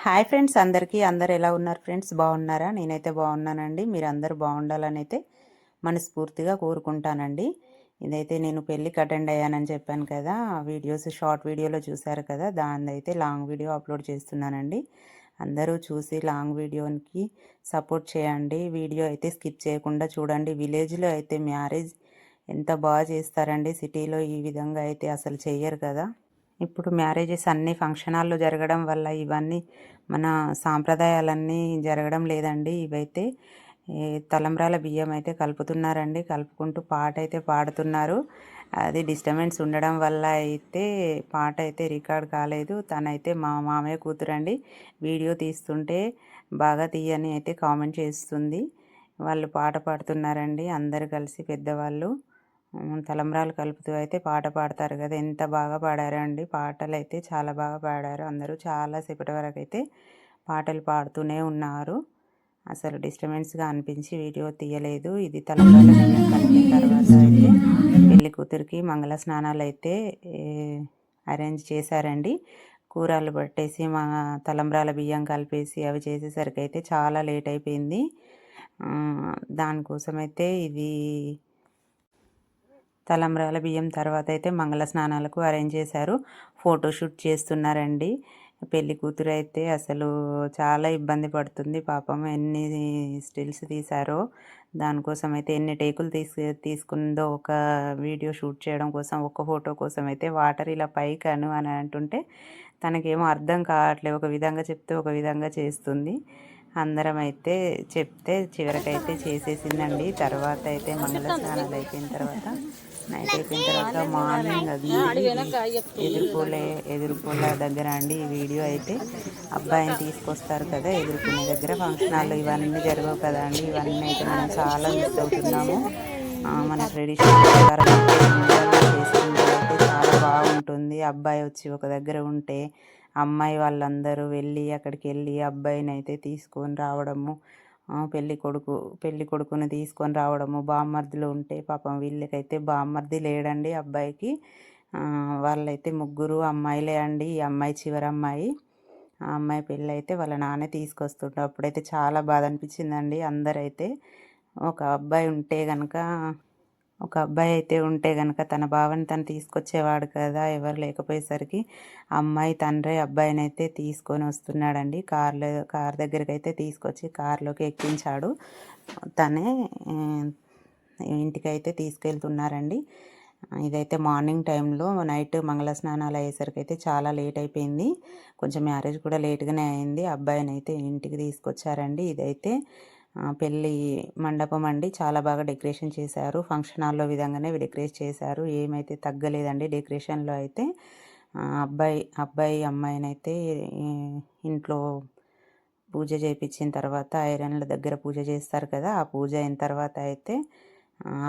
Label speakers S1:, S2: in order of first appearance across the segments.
S1: Hi friends, అందరూ ఎలా ఉన్నారు ఫ్రెండ్స్? బాగున్నారా? నేనైతే బాగున్నానండి. మీరందరూ బాగుండాలని అయితే మనస్ఫూర్తిగా కోరుకుంటానండి. ఇదైతే నేను పెళ్ళికి అటెండ్ అయ్యానని చెప్పాను కదా, వీడియోస్ షార్ట్ వీడియోలో చూశారు కదా, దానిదైతే లాంగ్ వీడియో అప్లోడ్ చేస్తున్నానండి. అందరూ చూసి లాంగ్ వీడియోకి సపోర్ట్ చేయండి. వీడియో అయితే స్కిప్ చేయకుండా చూడండి. విలేజ్లో అయితే మ్యారేజ్ ఎంత బాగా చేస్తారండి, సిటీలో ఈ విధంగా అయితే అసలు చెయ్యరు కదా. ఇప్పుడు మ్యారేజెస్ అన్నీ ఫంక్షన్ హాల్లో జరగడం వల్ల ఇవన్నీ మన సాంప్రదాయాలన్నీ జరగడం లేదండి. ఇవైతే తలంబ్రాల బియ్యం అయితే కలుపుతున్నారండి. కలుపుకుంటూ పాట అయితే పాడుతున్నారు. అది డిస్టర్బెన్స్ ఉండడం వల్ల అయితే పాట అయితే రికార్డ్ కాలేదు. తనైతే మా మామయ్య కూతురండి. వీడియో తీస్తుంటే బాగా తీయని అయితే కామెంట్ చేస్తుంది. వాళ్ళు పాట పాడుతున్నారండి, అందరు కలిసి పెద్దవాళ్ళు. తలంబ్రాలు కలుపుతూ అయితే పాట పాడతారు కదా, ఎంత బాగా పాడారండి. పాటలు అయితే చాలా బాగా పాడారు. అందరూ చాలాసేపటి వరకు అయితే పాటలు పాడుతూనే ఉన్నారు. అసలు డిస్టర్బెన్స్గా అనిపించి వీడియో తీయలేదు. ఇది తలంబ్రాల బియ్యం కలిపిన తర్వాత అయితే పెళ్లి కూతురికి మంగళ స్నానాలు అయితే అరేంజ్ చేశారండి. కూరలు పట్టేసి మా తలంబ్రాల బియ్యం కలిపేసి అవి చేసేసరికి అయితే చాలా లేట్ అయిపోయింది. దానికోసమైతే ఇది తలంబ్రాల బియ్యం తర్వాత అయితే మంగళ స్నానాలకు అరేంజ్ చేశారు. ఫోటోషూట్ చేస్తున్నారండి. పెళ్లి కూతురు అయితే అసలు చాలా ఇబ్బంది పడుతుంది పాపం. ఎన్ని స్టిల్స్ తీశారో, దానికోసం అయితే ఎన్ని టేకులు తీసుకుందో ఒక వీడియో షూట్ చేయడం కోసం, ఒక్క ఫోటో కోసం అయితే వాటర్ ఇలా పైకను అని అంటుంటే తనకేమో అర్థం కావట్లేదు. ఒక విధంగా చెప్తే ఒక విధంగా చేస్తుంది. అందరం అయితే చెప్తే చివరికైతే చేసేసిందండి. తర్వాత అయితే మంగళ స్నానాలు అయిపోయిన తర్వాత నైట్ అయిపోయిన తర్వాత మార్నింగ్ అది ఎదుర్కోలే దగ్గర అండి ఈ వీడియో అయితే. అబ్బాయిని తీసుకొస్తారు కదా ఎదుర్కొనే దగ్గర, ఫంక్షన్ హాల్లో ఇవన్నీ జరగవు కదా అండి. ఇవన్నీ అయితే మనం చాలా మిస్ అవుతున్నాము. మన ట్రెడిషన్ ప్రకారం చేసుకుంటే అయితే చాలా బాగుంటుంది. అబ్బాయి వచ్చి ఒక దగ్గర ఉంటే అమ్మాయి వాళ్ళందరూ అక్కడికి వెళ్ళి అబ్బాయిని అయితే తీసుకొని రావడము, పెళ్ళి కొడుకుని తీసుకొని రావడము. బామ్మర్దులు ఉంటే పాపం వీళ్ళకైతే బామ్మర్ది లేడండి అబ్బాయికి. వాళ్ళైతే ముగ్గురు అమ్మాయిలే అండి. ఈ అమ్మాయి చివరి అమ్మాయి. ఆ అమ్మాయి పెళ్ళి అయితే వాళ్ళ నాన్నే తీసుకొస్తుంటారు. అప్పుడైతే చాలా బాధ అనిపించిందండి. అందరైతే ఒక అబ్బాయి అయితే ఉంటే గనక తన భావని తను తీసుకొచ్చేవాడు కదా. ఎవరు లేకపోయేసరికి అమ్మాయి తండ్రి అబ్బాయిని అయితే తీసుకొని వస్తున్నాడండి. కార్ దగ్గరికి అయితే తీసుకొచ్చి కార్లోకి ఎక్కించాడు. తనే ఇంటికైతే తీసుకెళ్తున్నారండి. ఇదైతే మార్నింగ్ టైంలో. నైట్ మంగళ స్నానాలు అయ్యేసరికి అయితే చాలా లేట్ అయిపోయింది. కొంచెం మ్యారేజ్ కూడా లేట్గానే అయింది. అబ్బాయిని అయితే ఇంటికి తీసుకొచ్చారండి. ఇదైతే పెళ్ళి మండపం అండి. చాలా బాగా డెకరేషన్ చేశారు. ఫంక్షన్ హాల్లో విధంగానే డెకరేట్ చేశారు. ఏమైతే తగ్గలేదండి డెకరేషన్లో అయితే. అబ్బాయి అమ్మాయినైతే ఇంట్లో పూజ చేయించిన తర్వాత ఐరన్ల దగ్గర పూజ చేస్తారు కదా, ఆ పూజ అయిన తర్వాత అయితే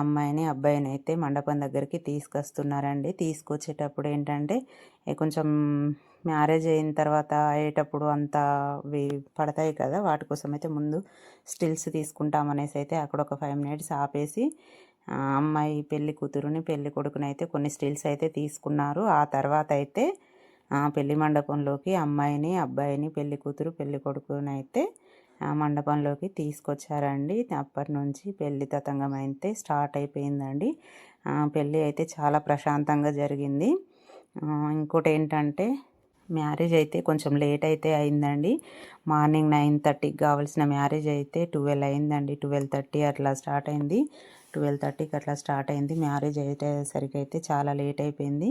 S1: అమ్మాయిని అబ్బాయిని అయితే మండపం దగ్గరికి తీసుకొస్తున్నారండి. తీసుకొచ్చేటప్పుడు ఏంటంటే కొంచెం మ్యారేజ్ అయిన తర్వాత అయ్యేటప్పుడు అంతా పడతాయి కదా, వాటి కోసం అయితే ముందు స్టిల్స్ తీసుకుంటామనేసి అయితే అక్కడ ఒక 5 మినిట్స్ ఆపేసి అమ్మాయి పెళ్లి కూతురుని పెళ్లి కొడుకుని అయితే కొన్ని స్టిల్స్ అయితే తీసుకున్నారు. ఆ తర్వాత అయితే పెళ్లి మండపంలోకి అమ్మాయిని అబ్బాయిని పెళ్లి కూతురు పెళ్లి కొడుకుని అయితే మండపంలోకి తీసుకొచ్చారండి. అప్పటి నుంచి పెళ్లి తతంగం అయితే స్టార్ట్ అయిపోయిందండి. పెళ్ళి అయితే చాలా ప్రశాంతంగా జరిగింది. ఇంకోటి ఏంటంటే మ్యారేజ్ అయితే కొంచెం లేట్ అయితే అయిందండి. మార్నింగ్ 9:30కి కావాల్సిన మ్యారేజ్ అయితే 12 అయిందండి. 12:30 అట్లా స్టార్ట్ అయింది. 12:30కి అట్లా స్టార్ట్ అయింది. మ్యారేజ్ అయ్యేసరికి అయితే చాలా లేట్ అయిపోయింది.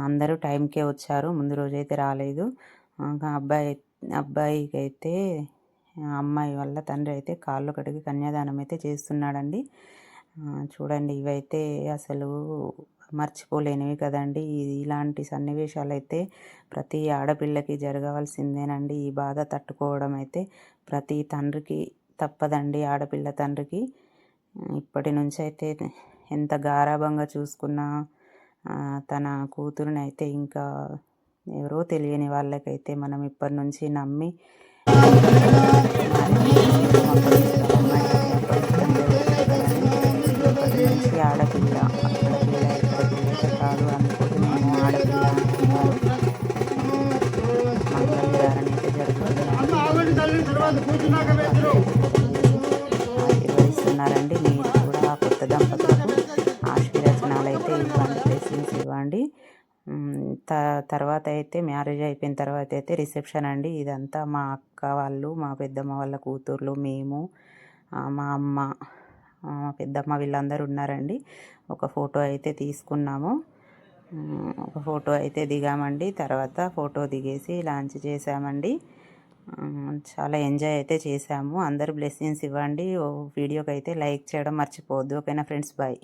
S1: అందరూ టైంకే వచ్చారు, ముందు రోజైతే రాలేదు. అబ్బాయికి అయితే అమ్మాయి వాళ్ళ తండ్రి అయితే కాళ్ళు కడిగి కన్యాదానం అయితే చేస్తున్నాడండి. చూడండి, ఇవైతే అసలు మర్చిపోలేనివి కదండి. ఇలాంటి సన్నివేశాలు అయితే ప్రతి ఆడపిల్లకి జరగవలసిందేనండి. ఈ బాధ తట్టుకోవడం అయితే ప్రతి తండ్రికి తప్పదండి. ఆడపిల్ల తండ్రికి ఇప్పటి నుంచి అయితే ఎంత గారాబంగా చూసుకున్నా తన కూతురుని అయితే ఇంకా ఎవరో తెలియని వాళ్ళకైతే మనం ఇప్పటి నుంచి నమ్మి ఇప్పటి నుంచి ఆడపిల్ల అక్కడ పిల్ల ఇక్కడ పిల్ల కాదు అనుకుంటున్నాము. ఆడపిల్ల అంటున్నారు. మంగళ ధారణ అయితే జరుగుతుంది. ఆశీర్వదిస్తున్నారండి. మీరు కూడా ఆ కొత్త దంపతులకు ఆశీర్వచనాలు అయితే ఇవ్వండి, బ్లెస్సింగ్స్ ఇవ్వండి. తర్వాత అయితే మ్యారేజ్ అయిపోయిన తర్వాత అయితే రిసెప్షన్ అండి. ఇదంతా మా అక్క వాళ్ళు, మా పెద్దమ్మ వాళ్ళ కూతుర్లు, మేము, మా అమ్మ, మా పెద్దమ్మ వీళ్ళందరూ ఉన్నారండి. ఒక ఫోటో అయితే తీసుకున్నాము. ఒక ఫోటో అయితే దిగామండి. తర్వాత ఫోటో దిగేసి లాంచ్ చేసామండి. చాలా ఎంజాయ్ అయితే చేసాము. అందరూ బ్లెస్సింగ్స్ ఇవ్వండి. వీడియోకి అయితే లైక్ చేయడం మర్చిపోవద్దు. ఓకేనా ఫ్రెండ్స్, బాయ్.